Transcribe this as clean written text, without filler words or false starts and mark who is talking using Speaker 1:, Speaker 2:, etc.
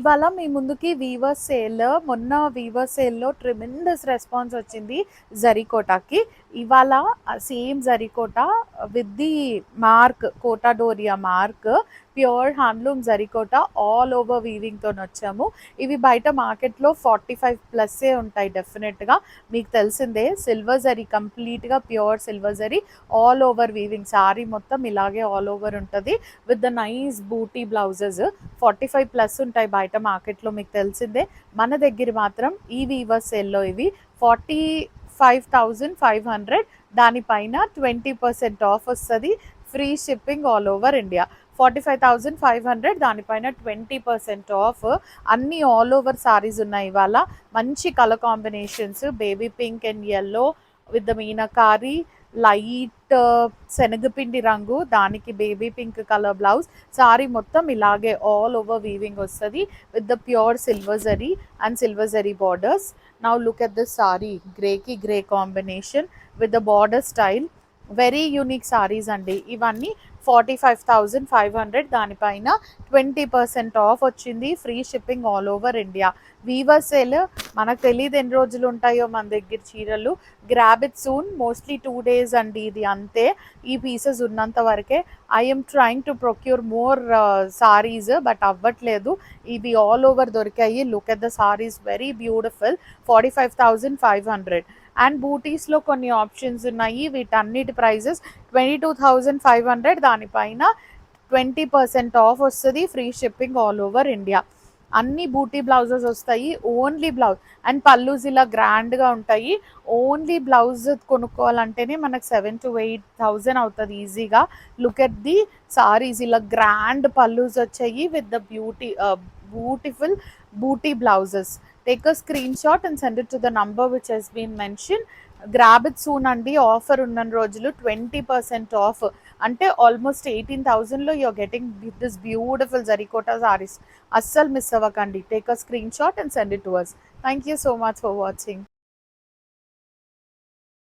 Speaker 1: ఇవాళ మీ ముందుకి వీవర్ సేల్ మొన్న వీవర్ సేల్‌లో ట్రిమెండస్ రెస్పాన్స్ వచ్చింది జరీకోటాకి. ఇవాళ same zari kota with the mark Kota Doria mark pure handloom zari kota all over వీవింగ్‌తోనొచ్చాము. ఇవి బయట మార్కెట్‌లో 45 ప్లస్సే ఉంటాయి డెఫినెట్‌గా. మీకు తెలిసిందే సిల్వర్ జరీ కంప్లీట్‌గా pure silver zari all over weaving sari మొత్తం ఇలాగే ఆల్ ఓవర్ ఉంటది. With the nice buti blouses 45 plus ఉంటాయి బయట మార్కెట్లో మీకు తెలిసిందే. మన దగ్గర మాత్రం ఈ వీవర్ సేల్‌లో ఇవి 45,500 దానిపైన 20% ఆఫ్ వస్తది. Free shipping all over India. 45,500 దానిపైన 20% ఆఫ్. అన్ని ఆల్ ఓవర్ సారీస్ ఉన్నాయి ఇవాళ. మంచి colour combinations baby pink and yellow with the Meenakari light శనగపిండి రంగు దానికి baby pink colour blouse. Sari మొత్తం ఇలాగే ఆల్ ఓవర్ వీవింగ్ వస్తుంది with the pure silver zari and silver zari borders. Now look at this sari గ్రేకి grey combination with the border style. Very unique saris అండి ఇవన్నీ. 45,500 దానిపైన 20% ఆఫ్ వచ్చింది. Free shipping all over India. Weaver sale మనకు తెలియదు ఎన్ని రోజులు ఉంటాయో మన దగ్గర చీరలు. Grab it soon. Mostly 2 days అండి ఇది అంతే. ఈ పీసెస్ ఉన్నంత వరకే. I'm trying to procure more sarees but అవ్వట్లేదు. ఇవి ఆల్ ఓవర్ దొరికాయి. Look at the sarees very beautiful. 45,500 and బూటీస్లో కొన్ని ఆప్షన్స్ ఉన్నాయి. వీటన్నిటి ప్రైజెస్ 22,500 దానిపైన 20% ఆఫ్ వస్తుంది. Free shipping all over India. అన్ని బూటీ బ్లౌజెస్ వస్తాయి. ఓన్లీ బ్లౌజ్ అండ్ పల్లూస్ ఇలా గ్రాండ్గా ఉంటాయి. ఓన్లీ బ్లౌజ్ కొనుక్కోవాలంటేనే మనకు 7,000 to 8,000 అవుతుంది ఈజీగా. లుక్ ఎట్ ది సారీస్ ఇలా గ్రాండ్ పల్లూస్ వచ్చాయి with the beautiful booty blouses. Take a screenshot and send it to the number which has been mentioned. Grab it soon అండి. Offer ఉన్న రోజులు 20% ఆఫ్ అంటే ఆల్మోస్ట్ 18,000లో you're getting this beautiful zarikota sarees. అస్సలు miss అవ్వకండి. Take a screenshot and send it to us. Thank you so much for watching.